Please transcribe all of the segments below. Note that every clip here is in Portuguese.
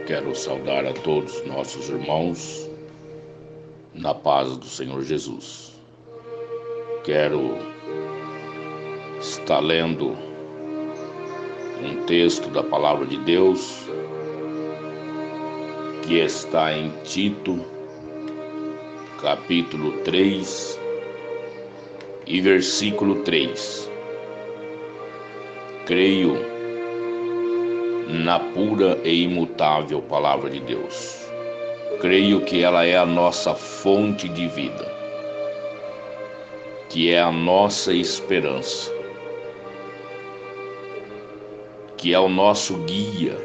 Quero saudar a todos nossos irmãos na paz do Senhor Jesus. Quero estar lendo um texto da Palavra de Deus que está em Tito, capítulo 3 e versículo 3. Creio na pura e imutável Palavra de Deus. Creio que ela é a nossa fonte de vida, que é a nossa esperança, que é o nosso guia,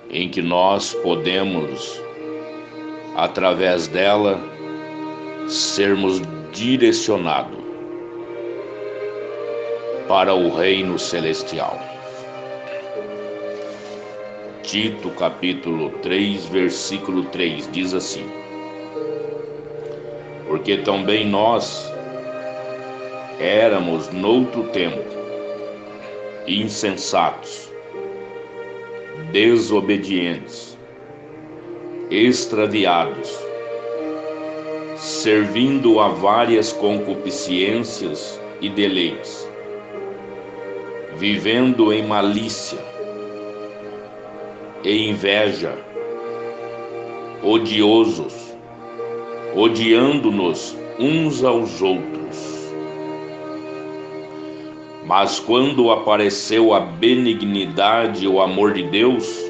em que nós podemos, através dela, sermos direcionados para o reino celestial. Tito capítulo 3, versículo 3 diz assim: porque também nós éramos noutro tempo insensatos, desobedientes, extraviados, servindo a várias concupiscências e deleites, vivendo em malícia e inveja, odiosos, odiando-nos uns aos outros. Mas quando apareceu a benignidade e o amor de Deus,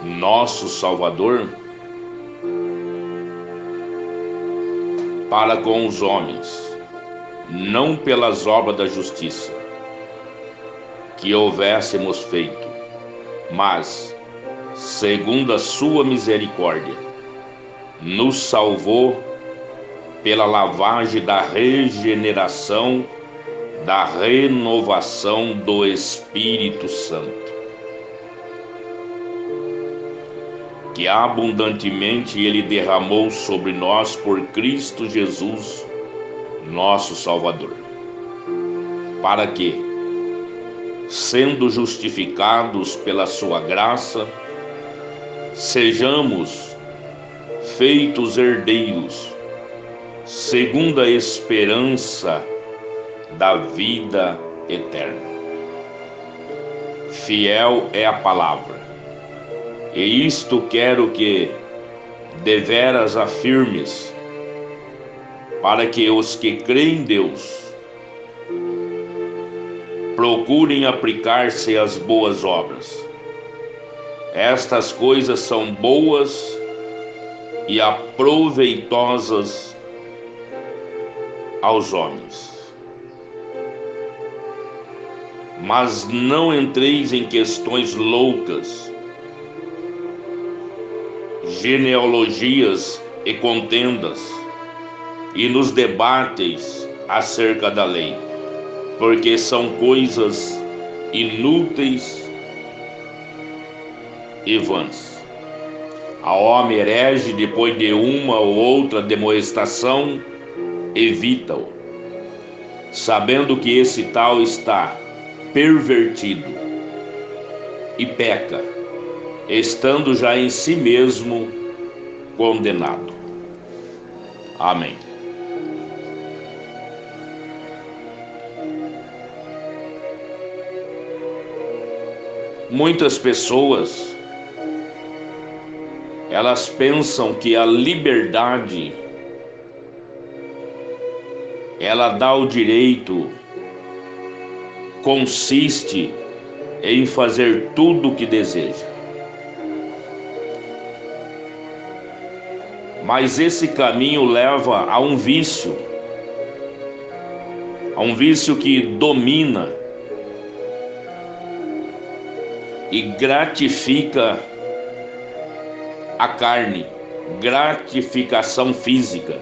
nosso Salvador, para com os homens, não pelas obras da justiça que houvéssemos feito, mas, segundo a sua misericórdia, nos salvou pela lavagem da regeneração, da renovação do Espírito Santo, que abundantemente Ele derramou sobre nós por Cristo Jesus, nosso Salvador, para que, sendo justificados pela sua graça, sejamos feitos herdeiros, segundo a esperança da vida eterna. Fiel é a palavra, e isto quero que deveras afirmes, para que os que creem em Deus procurem aplicar-se às boas obras. Estas coisas são boas e aproveitosas aos homens. Mas não entreis em questões loucas, genealogias e contendas, e nos debates acerca da lei, porque são coisas inúteis e vãs. A homem herege, depois de uma ou outra demonstração, evita-o, sabendo que esse tal está pervertido e peca, estando já em si mesmo condenado. Amém. Muitas pessoas, elas pensam que a liberdade, ela dá o direito, consiste em fazer tudo o que deseja. Mas esse caminho leva a um vício que domina e gratifica a carne, gratificação física.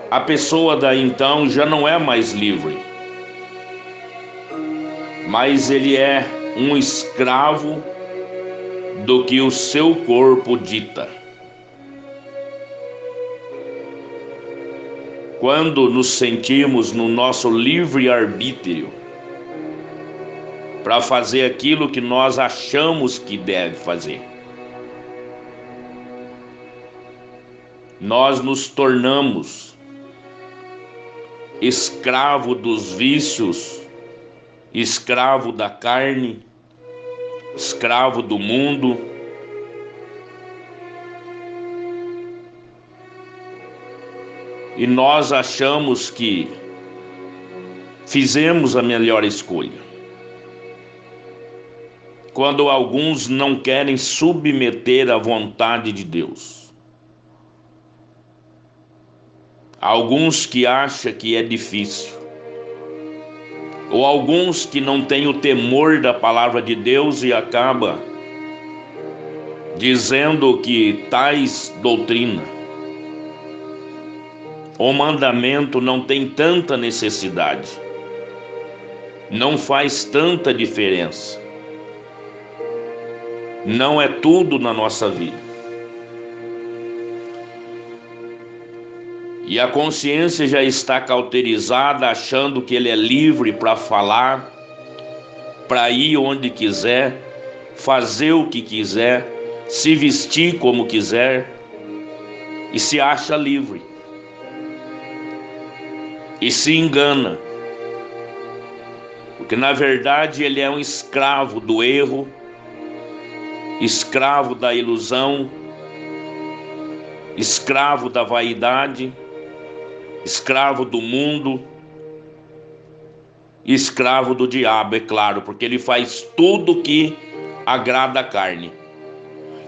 A pessoa daí então já não é mais livre, mas ele é um escravo do que o seu corpo dita. Quando nos sentimos no nosso livre-arbítrio, para fazer aquilo que nós achamos que deve fazer. Nós nos tornamos escravo dos vícios, escravo da carne, escravo do mundo. E nós achamos que fizemos a melhor escolha. Quando alguns não querem submeter à vontade de Deus. Alguns que acham que é difícil. Ou alguns que não têm o temor da palavra de Deus e acaba dizendo que tais doutrina, o mandamento não tem tanta necessidade, não faz tanta diferença, não é tudo na nossa vida. E a consciência já está cauterizada, achando que ele é livre para falar, para ir onde quiser, fazer o que quiser, se vestir como quiser, e se acha livre. E se engana, porque na verdade ele é um escravo do erro, escravo da ilusão, escravo da vaidade, escravo do mundo, escravo do diabo, é claro, porque ele faz tudo que agrada a carne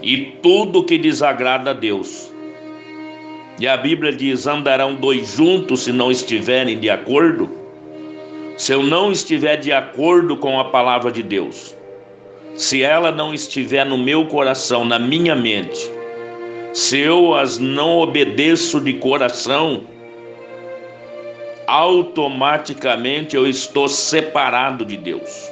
e tudo que desagrada a Deus. E a Bíblia diz: andarão dois juntos se não estiverem de acordo? Se eu não estiver de acordo com a palavra de Deus, se ela não estiver no meu coração, na minha mente, se eu as não obedeço de coração, automaticamente eu estou separado de Deus.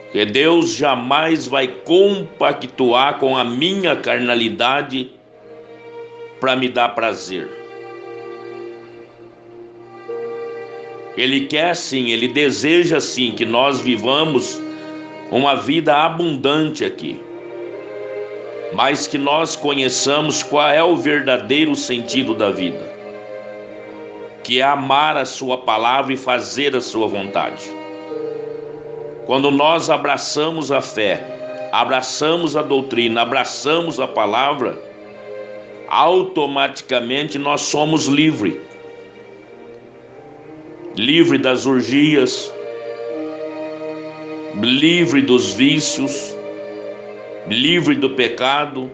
Porque Deus jamais vai compactuar com a minha carnalidade para me dar prazer. Ele quer sim, ele deseja sim que nós vivamos uma vida abundante aqui, mas que nós conheçamos qual é o verdadeiro sentido da vida, que é amar a sua palavra e fazer a sua vontade. Quando nós abraçamos a fé, abraçamos a doutrina, abraçamos a palavra, automaticamente nós somos livres. Livre das orgias, livre dos vícios, livre do pecado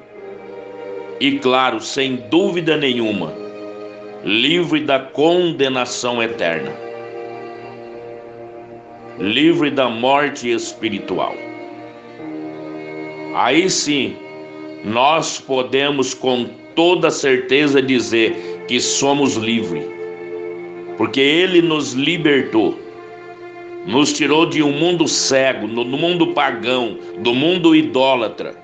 e, claro, sem dúvida nenhuma, livre da condenação eterna, livre da morte espiritual. Aí sim, nós podemos com toda certeza dizer que somos livres, porque Ele nos libertou, nos tirou de um mundo cego, no mundo pagão, do mundo idólatra,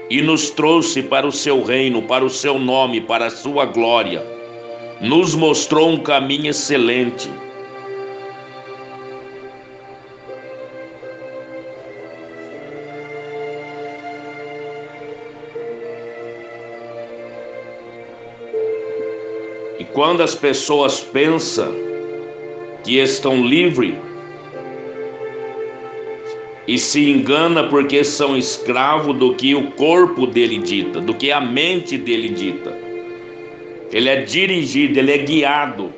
e nos trouxe para o seu reino, para o seu nome, para a sua glória. Nos mostrou um caminho excelente. E quando as pessoas pensam que estão livres e se engana porque são escravos do que o corpo dele dita, do que a mente dele dita. Ele é dirigido, ele é guiado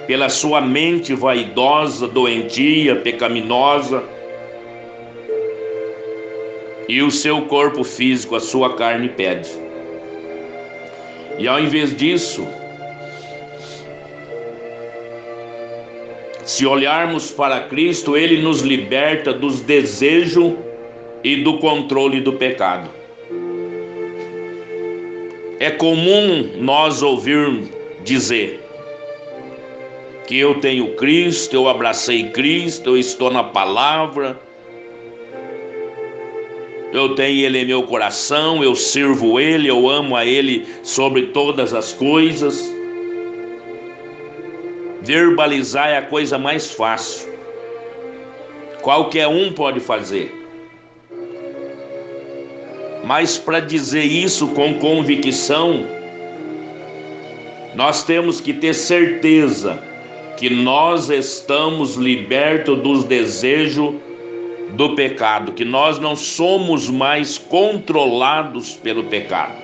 pela sua mente vaidosa, doentia, pecaminosa, e o seu corpo físico, a sua carne pede. E ao invés disso, se olharmos para Cristo, Ele nos liberta dos desejos e do controle do pecado. É comum nós ouvirmos dizer que eu tenho Cristo, eu abracei Cristo, eu estou na palavra, eu tenho Ele em meu coração, eu sirvo Ele, eu amo a Ele sobre todas as coisas. Verbalizar é a coisa mais fácil. Qualquer um pode fazer. Mas para dizer isso com convicção, nós temos que ter certeza que nós estamos libertos dos desejos do pecado, que nós não somos mais controlados pelo pecado,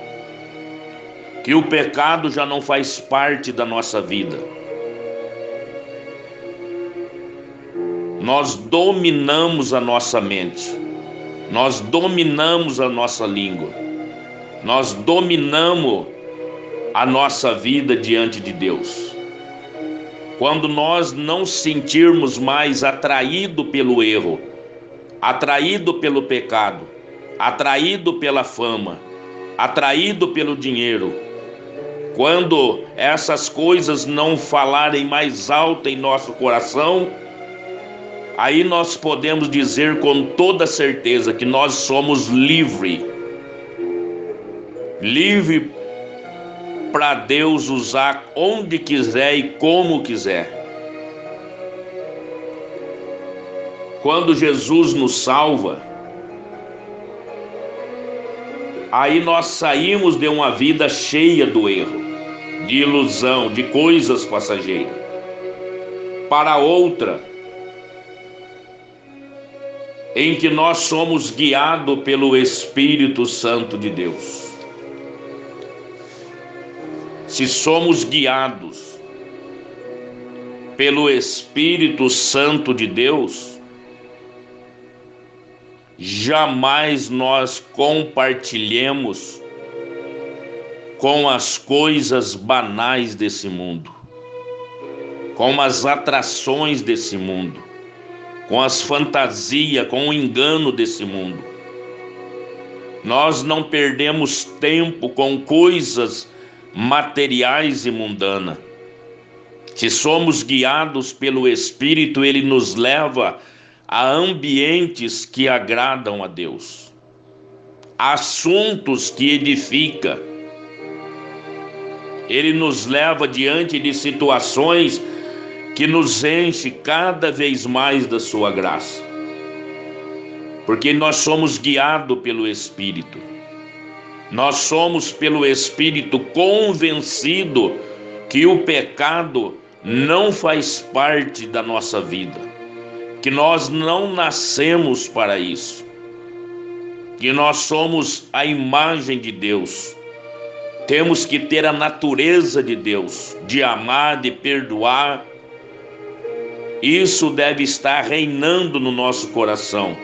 que o pecado já não faz parte da nossa vida. Nós dominamos a nossa mente, nós dominamos a nossa língua, nós dominamos a nossa vida diante de Deus. Quando nós não sentirmos mais atraído pelo erro, atraído pelo pecado, atraído pela fama, atraído pelo dinheiro, quando essas coisas não falarem mais alto em nosso coração, aí nós podemos dizer com toda certeza que nós somos livres para Deus usar onde quiser e como quiser. Quando Jesus nos salva, aí nós saímos de uma vida cheia do erro, de ilusão, de coisas passageiras, para outra em que nós somos guiados pelo Espírito Santo de Deus. Se somos guiados pelo Espírito Santo de Deus, jamais nós compartilhemos com as coisas banais desse mundo, com as atrações desse mundo, com as fantasias, com o engano desse mundo. Nós não perdemos tempo com coisas materiais e mundanas. Se somos guiados pelo Espírito, Ele nos leva a ambientes que agradam a Deus, assuntos que edificam. Ele nos leva diante de situações que nos enche cada vez mais da sua graça, porque nós somos guiados pelo Espírito. Nós somos pelo Espírito convencidos que o pecado não faz parte da nossa vida, que nós não nascemos para isso, que nós somos a imagem de Deus. Temos que ter a natureza de Deus, de amar, de perdoar. Isso deve estar reinando no nosso coração.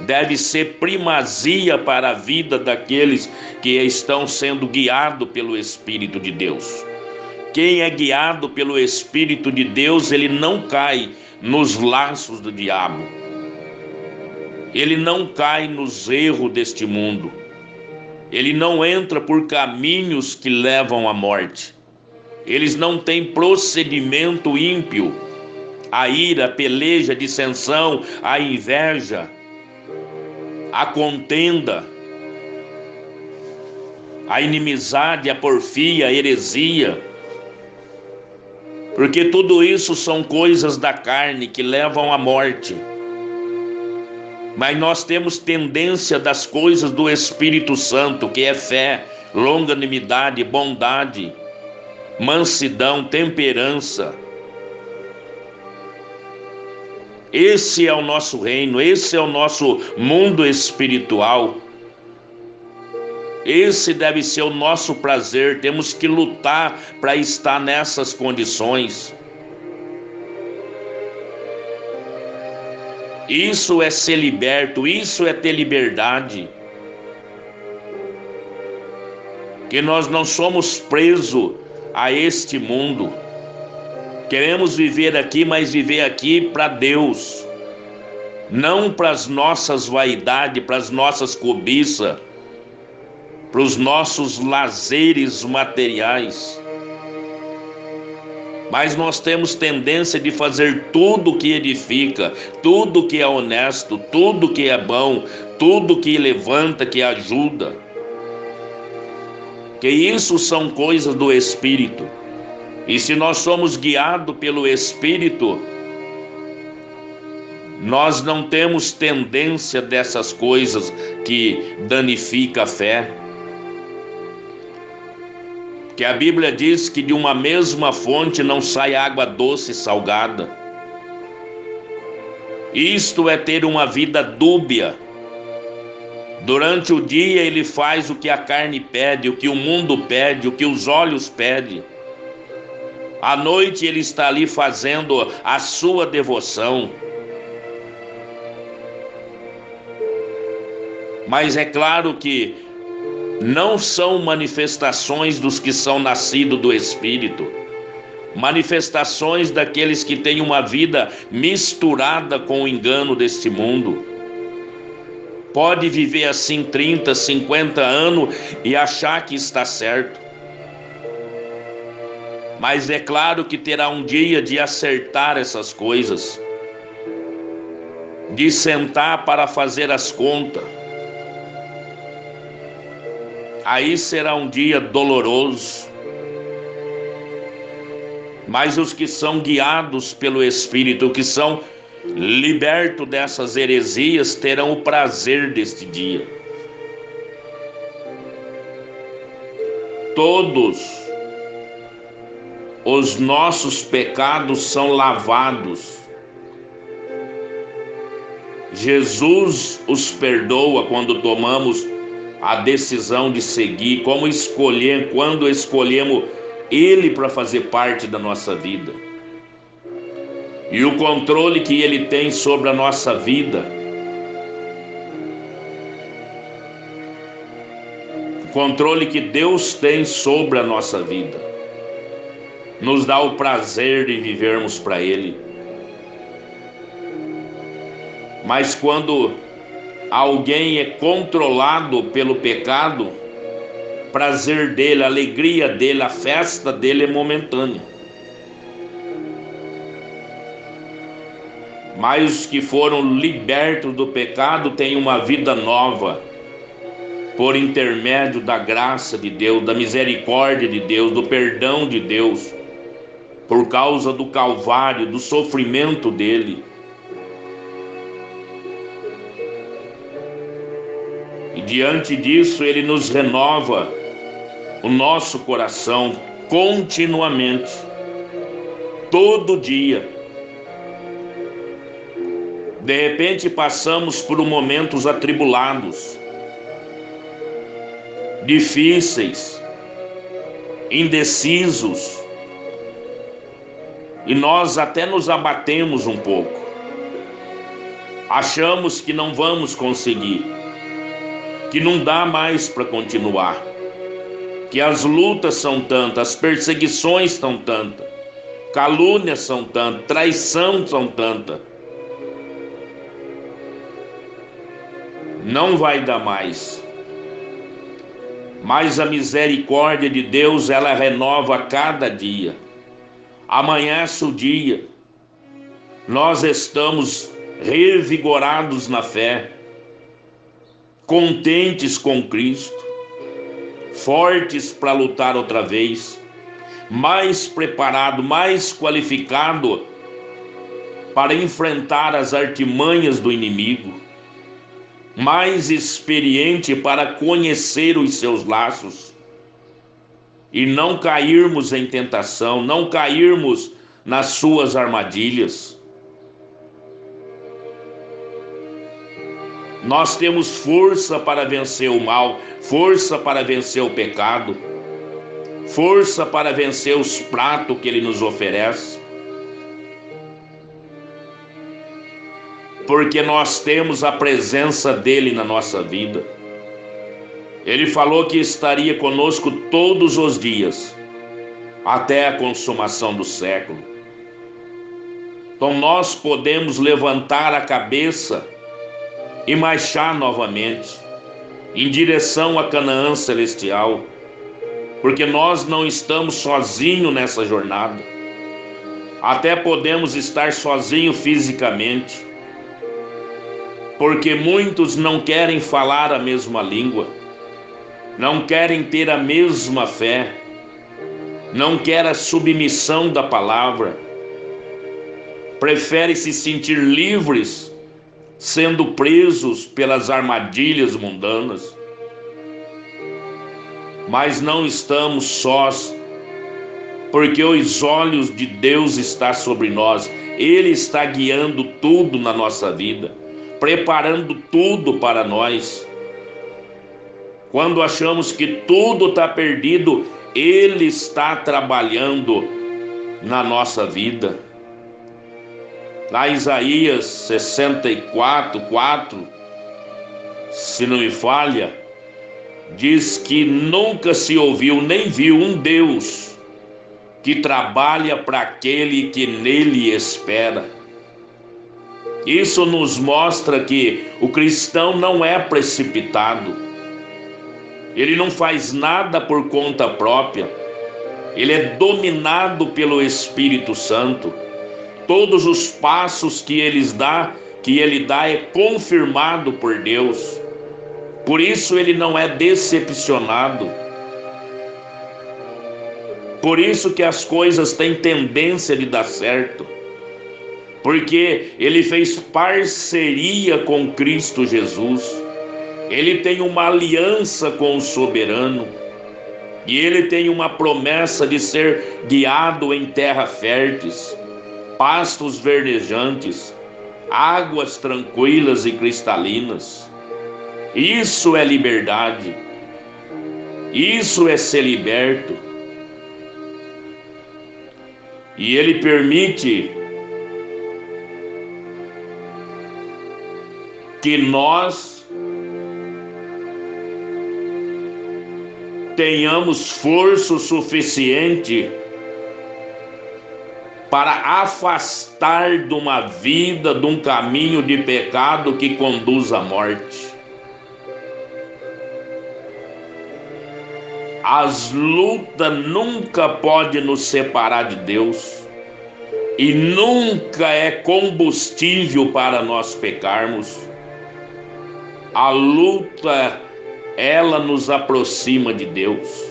Deve ser primazia para a vida daqueles que estão sendo guiados pelo Espírito de Deus. Quem é guiado pelo Espírito de Deus, ele não cai nos laços do diabo. Ele não cai nos erros deste mundo. Ele não entra por caminhos que levam à morte. Eles não têm procedimento ímpio. A ira, a peleja, a dissensão, a inveja, a contenda, a inimizade, a porfia, a heresia, porque tudo isso são coisas da carne que levam à morte. Mas nós temos tendência das coisas do Espírito Santo, que é fé, longanimidade, bondade, mansidão, temperança. Esse é o nosso reino, esse é o nosso mundo espiritual. Esse deve ser o nosso prazer. Temos que lutar para estar nessas condições. Isso é ser liberto, isso é ter liberdade. Que nós não somos presos a este mundo. Queremos viver aqui, mas viver aqui para Deus, não para as nossas vaidades, para as nossas cobiças, para os nossos lazeres materiais. Mas nós temos tendência de fazer tudo que edifica, tudo que é honesto, tudo que é bom, tudo que levanta, que ajuda. Que isso são coisas do Espírito. E se nós somos guiados pelo Espírito, Nós não temos tendência dessas coisas que danificam a fé. Que a Bíblia diz que de uma mesma fonte não sai água doce e salgada. Isto é ter uma vida dúbia. Durante o dia ele faz o que a carne pede, o que o mundo pede, o que os olhos pedem. À noite ele está ali fazendo a sua devoção. Mas é claro que não são manifestações dos que são nascidos do Espírito, manifestações daqueles que têm uma vida misturada com o engano deste mundo. Pode viver assim 30, 50 anos e achar que está certo. Mas é claro que terá um dia de acertar essas coisas, de sentar para fazer as contas. Aí será um dia doloroso. Mas os que são guiados pelo Espírito, que são libertos dessas heresias, terão o prazer deste dia. Todos os nossos pecados são lavados. Jesus os perdoa quando tomamos a decisão de seguir, como escolher, quando escolhemos Ele para fazer parte da nossa vida. E o controle que Ele tem sobre a nossa vida, o controle que Deus tem sobre a nossa vida, nos dá o prazer de vivermos para Ele. Mas quando alguém é controlado pelo pecado, o prazer dele, a alegria dele, a festa dele é momentânea. Mas os que foram libertos do pecado têm uma vida nova, por intermédio da graça de Deus, da misericórdia de Deus, do perdão de Deus, por causa do Calvário, do sofrimento dele. E diante disso, Ele nos renova o nosso coração continuamente, todo dia. De repente passamos por momentos atribulados, difíceis, indecisos, e nós até nos abatemos um pouco. Achamos que não vamos conseguir, que não dá mais para continuar, que as lutas são tantas, as perseguições são tantas, calúnias são tantas, traição são tantas. Não vai dar mais. Mas a misericórdia de Deus, ela renova a cada dia. Amanhece o dia, nós estamos revigorados na fé, contentes com Cristo, fortes para lutar outra vez, mais preparado, mais qualificado para enfrentar as artimanhas do inimigo, mais experiente para conhecer os seus laços e não cairmos em tentação, não cairmos nas suas armadilhas. Nós temos força para vencer o mal, força para vencer o pecado, força para vencer os pratos que Ele nos oferece, porque nós temos a presença dEle na nossa vida. Ele falou que estaria conosco todos os dias, até a consumação do século. Então nós podemos levantar a cabeça e marchar novamente em direção a Canaã celestial, porque nós não estamos sozinhos nessa jornada. Até podemos estar sozinhos fisicamente, porque muitos não querem falar a mesma língua, não querem ter a mesma fé, não querem a submissão da palavra, preferem se sentir livres sendo presos pelas armadilhas mundanas. Mas não estamos sós, porque os olhos de Deus estão sobre nós. Ele está guiando tudo na nossa vida, preparando tudo para nós. Quando achamos que tudo está perdido, Ele está trabalhando na nossa vida. Lá em Isaías 64:4, se não me falha, diz que nunca se ouviu nem viu um Deus que trabalha para aquele que nele espera. Isso nos mostra que o cristão não é precipitado. Ele não faz nada por conta própria. Ele é dominado pelo Espírito Santo. Todos os passos que ele dá é confirmado por Deus. Por isso ele não é decepcionado. Por isso que as coisas têm tendência de dar certo. Porque ele fez parceria com Cristo Jesus. Ele tem uma aliança com o soberano. E ele tem uma promessa de ser guiado em terra férteis, pastos verdejantes, águas tranquilas e cristalinas. Isso é liberdade. Isso é ser liberto. E ele permite que nós tenhamos força suficiente para afastar de uma vida, de um caminho de pecado que conduz à morte. As lutas nunca podem nos separar de Deus e nunca é combustível para nós pecarmos. A luta, ela nos aproxima de Deus,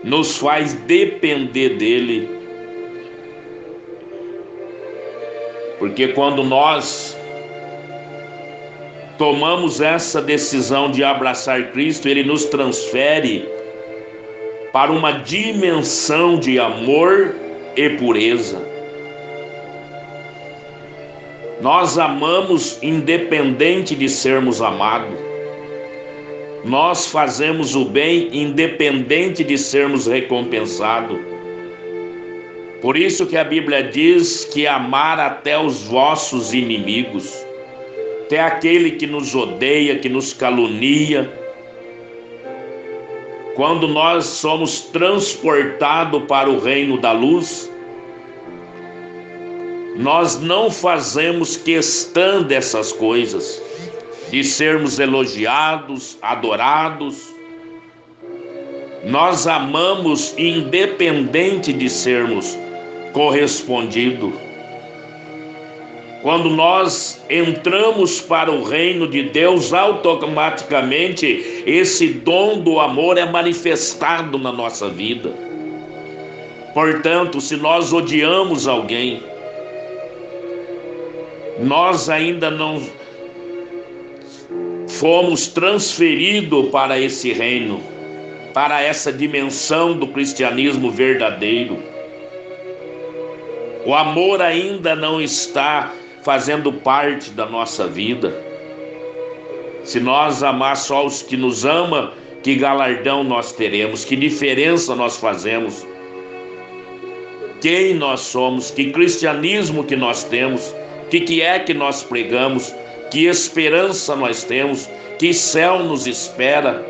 nos faz depender dele. Porque quando nós tomamos essa decisão de abraçar Cristo, Ele nos transfere para uma dimensão de amor e pureza. Nós amamos independente de sermos amados. Nós fazemos o bem independente de sermos recompensados. Por isso que a Bíblia diz que amar até os vossos inimigos, até aquele que nos odeia, que nos calunia. Quando nós somos transportados para o reino da luz, nós não fazemos questão dessas coisas, de sermos elogiados, adorados. Nós amamos independente de sermos correspondidos. Quando nós entramos para o reino de Deus, automaticamente esse dom do amor é manifestado na nossa vida. Portanto, se nós odiamos alguém, nós ainda não fomos transferidos para esse reino, para essa dimensão do cristianismo verdadeiro. O amor ainda não está fazendo parte da nossa vida. Se nós amar só os que nos amam, que galardão nós teremos? Que diferença nós fazemos? Quem nós somos? Que cristianismo que nós temos? O que é que nós pregamos? Que esperança nós temos? Que céu nos espera?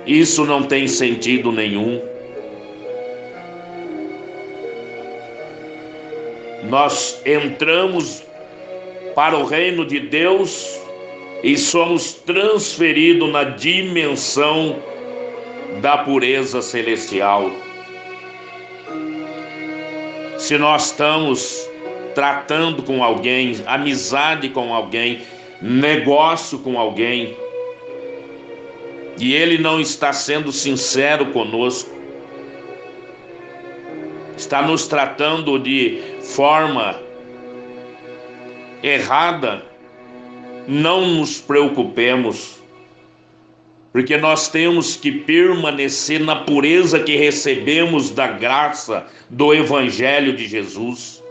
Isso não tem sentido nenhum. Nós entramos para o reino de Deus e somos transferidos na dimensão da pureza celestial. Se nós estamos tratando com alguém, amizade com alguém, negócio com alguém, e ele não está sendo sincero conosco, está nos tratando de forma errada, não nos preocupemos, porque nós temos que permanecer na pureza que recebemos da graça do Evangelho de Jesus.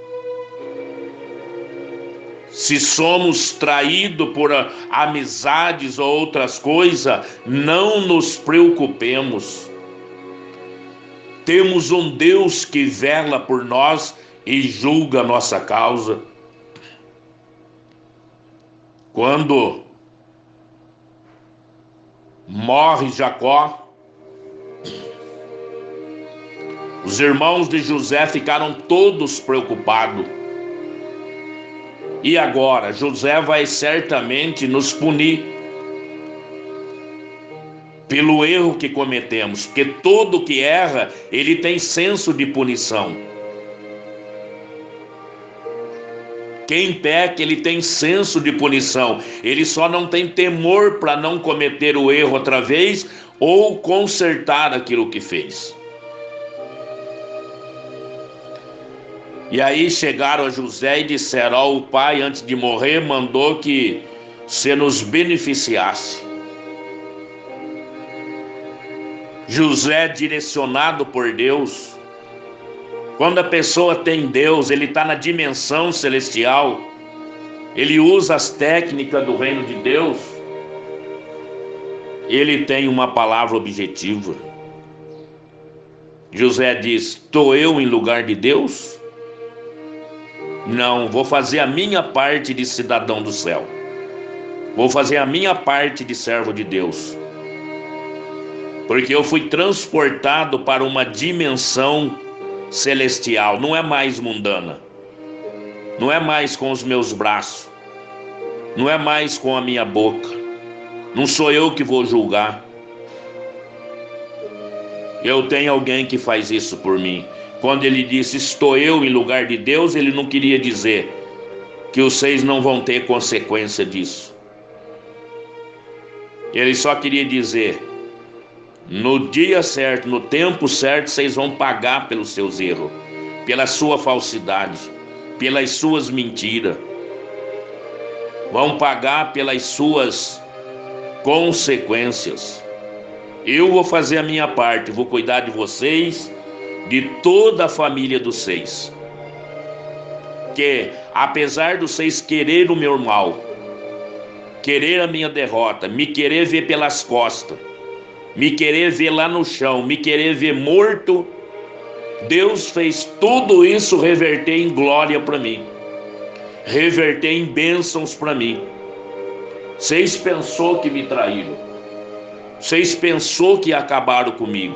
Se somos traídos por amizades ou outras coisas, não nos preocupemos. Temos um Deus que vela por nós e julga a nossa causa. Quando morre Jacó, os irmãos de José ficaram todos preocupados. E agora? José vai certamente nos punir pelo erro que cometemos, porque todo que erra, ele tem senso de punição. Quem peca, ele tem senso de punição. Ele só não tem temor para não cometer o erro outra vez ou consertar aquilo que fez. E aí chegaram a José e disseram: o pai, antes de morrer, mandou que você nos beneficiasse. José, direcionado por Deus, quando a pessoa tem Deus, ele está na dimensão celestial, ele usa as técnicas do reino de Deus, ele tem uma palavra objetiva. José diz: estou eu em lugar de Deus? Não, vou fazer a minha parte de cidadão do céu. Vou fazer a minha parte de servo de Deus. Porque eu fui transportado para uma dimensão celestial. Não é mais mundana. Não é mais com os meus braços. Não é mais com a minha boca. Não sou eu que vou julgar. Eu tenho alguém que faz isso por mim. Quando ele disse: estou eu em lugar de Deus, ele não queria dizer que vocês não vão ter consequência disso. Ele só queria dizer: no dia certo, no tempo certo, vocês vão pagar pelos seus erros, pela sua falsidade, pelas suas mentiras. Vão pagar pelas suas consequências. Eu vou fazer a minha parte, vou cuidar de vocês, de toda a família dos seis. Que apesar dos seis querer o meu mal, querer a minha derrota, me querer ver pelas costas, me querer ver lá no chão, me querer ver morto, Deus fez tudo isso reverter em glória para mim, reverter em bênçãos para mim. Vocês pensou que me traíram, vocês pensou que acabaram comigo,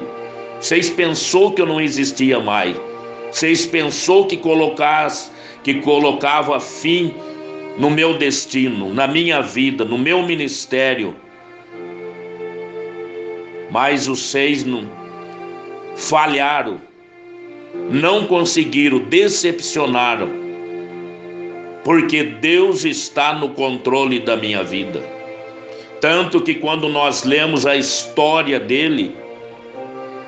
vocês pensou que eu não existia mais, vocês pensou que colocava fim no meu destino, na minha vida, no meu ministério. Mas os seis não falharam, não conseguiram, decepcionaram, porque Deus está no controle da minha vida. Tanto que quando nós lemos a história dele,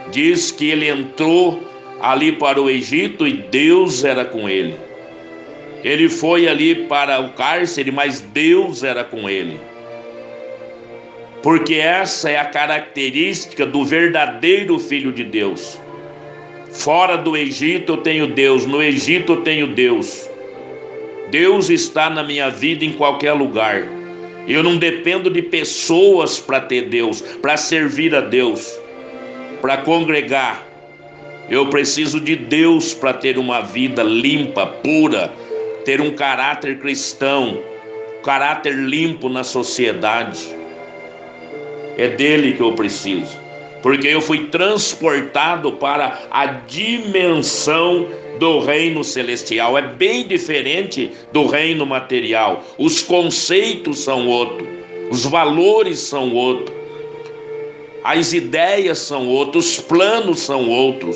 diz que ele entrou ali para o Egito e Deus era com ele. Ele foi ali para o cárcere, mas Deus era com ele. Porque essa é a característica do verdadeiro filho de Deus. Fora do Egito eu tenho Deus, no Egito eu tenho Deus. Deus está na minha vida em qualquer lugar. Eu não dependo de pessoas para ter Deus, para servir a Deus, para congregar. Eu preciso de Deus para ter uma vida limpa, pura, ter um caráter cristão, caráter limpo na sociedade. É dele que eu preciso, porque eu fui transportado para a dimensão do reino celestial. É bem diferente do reino material. Os conceitos são outros, os valores são outros, as ideias são outros, os planos são outros.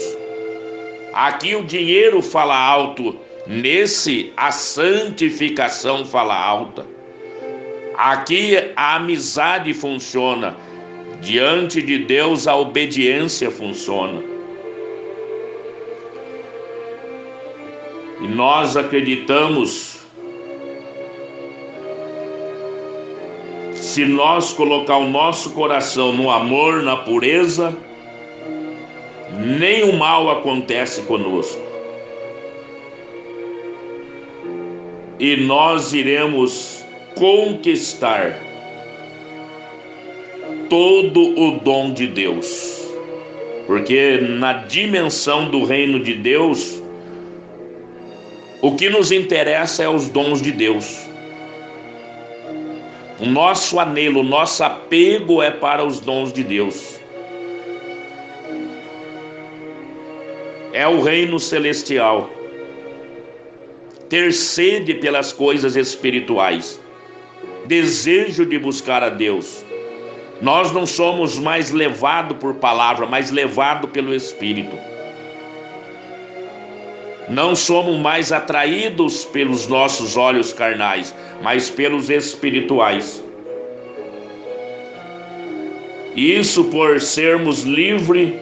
Aqui o dinheiro fala alto, nesse a santificação fala alta. Aqui a amizade funciona, diante de Deus a obediência funciona. E nós acreditamos se nós colocar o nosso coração no amor, na pureza, nenhum mal acontece conosco. E nós iremos conquistar todo o dom de Deus. Porque na dimensão do reino de Deus, o que nos interessa é os dons de Deus. O nosso anelo, o nosso apego é para os dons de Deus. É o reino celestial. Ter sede pelas coisas espirituais. Desejo de buscar a Deus. Nós não somos mais levados por palavra, mas levados pelo Espírito. Não somos mais atraídos pelos nossos olhos carnais, mas pelos espirituais. Isso por sermos livres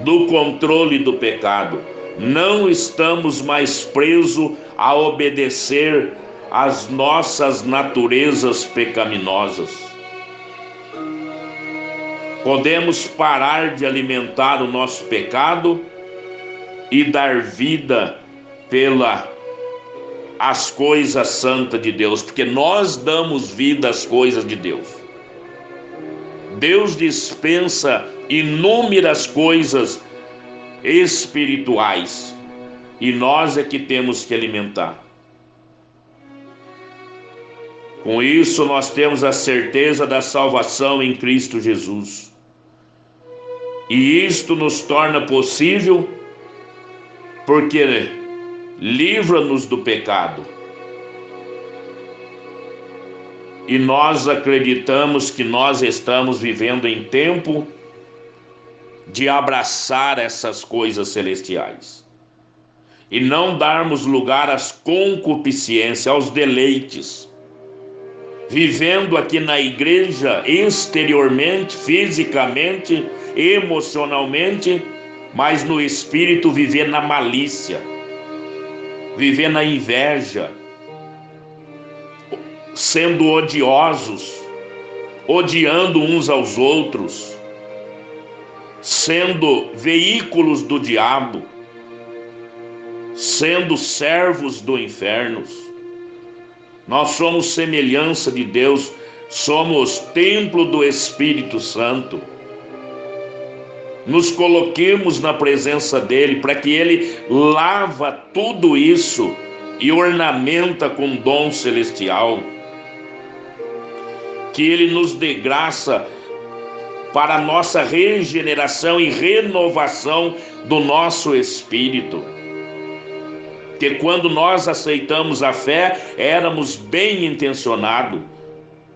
do controle do pecado. Não estamos mais presos a obedecer às nossas naturezas pecaminosas. Podemos parar de alimentar o nosso pecado e dar vida as coisas santas de Deus, porque nós damos vida às coisas de Deus. Deus dispensa inúmeras coisas espirituais e nós é que temos que alimentar. Com isso nós temos a certeza da salvação em Cristo Jesus. E isto nos torna possível porque livra-nos do pecado. E nós acreditamos que nós estamos vivendo em tempo de abraçar essas coisas celestiais. E não darmos lugar às concupiscências, aos deleites. Vivendo aqui na igreja, exteriormente, fisicamente, emocionalmente, mas no espírito viver na malícia, viver na inveja, sendo odiosos, odiando uns aos outros, sendo veículos do diabo, sendo servos do inferno. Nós somos semelhança de Deus, somos templo do Espírito Santo. Nos coloquemos na presença dele para que ele lava tudo isso e ornamenta com dom celestial. Que ele nos dê graça para a nossa regeneração e renovação do nosso espírito. Porque quando nós aceitamos a fé, éramos bem intencionados.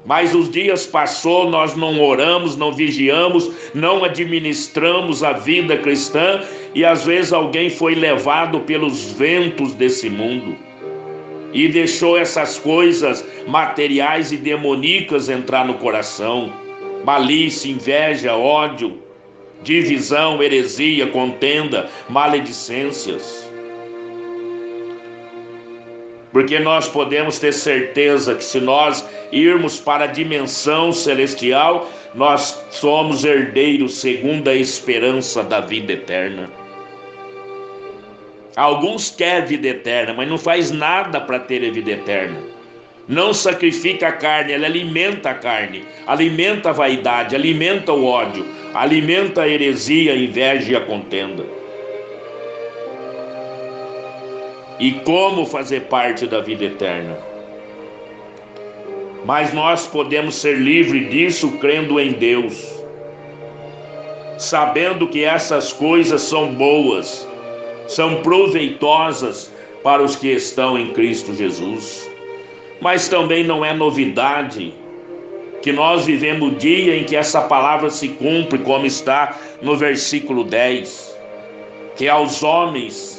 Mas os dias passou, nós não oramos, não vigiamos, não administramos a vida cristã e às vezes alguém foi levado pelos ventos desse mundo e deixou essas coisas materiais e demoníacas entrar no coração. Malícia, inveja, ódio, divisão, heresia, contenda, maledicências. Porque nós podemos ter certeza que se nós irmos para a dimensão celestial, nós somos herdeiros segundo a esperança da vida eterna. Alguns querem vida eterna, mas não faz nada para ter a vida eterna. Não sacrifica a carne, ela alimenta a carne, alimenta a vaidade, alimenta o ódio, alimenta a heresia, a inveja e a contenda. E como fazer parte da vida eterna? Mas nós podemos ser livres disso crendo em Deus, sabendo que essas coisas são boas, são proveitosas para os que estão em Cristo Jesus. Mas também não é novidade que nós vivemos o dia em que essa palavra se cumpre, como está no versículo 10, que aos homens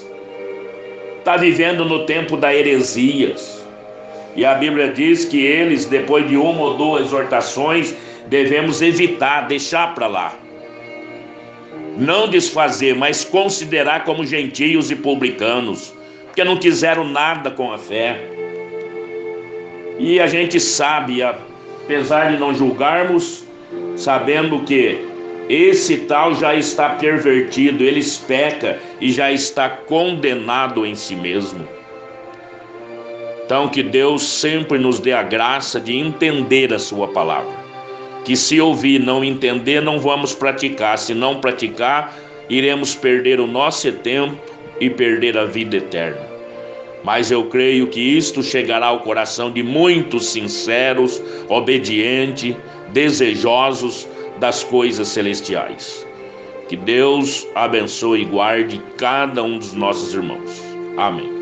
está vivendo no tempo da heresias. E a Bíblia diz que eles, depois de uma ou duas exortações, devemos evitar, deixar para lá. Não desfazer, mas considerar como gentios e publicanos, porque não quiseram nada com a fé. E a gente sabe apesar de não julgarmos, sabendo que esse tal já está pervertido, ele peca e já está condenado em si mesmo. Então que Deus sempre nos dê a graça de entender a sua palavra. Que se ouvir, não entender, não vamos praticar. Se não praticar, iremos perder o nosso tempo e perder a vida eterna. Mas eu creio que isto chegará ao coração de muitos sinceros, obedientes, desejosos das coisas celestiais. Que Deus abençoe e guarde cada um dos nossos irmãos. Amém.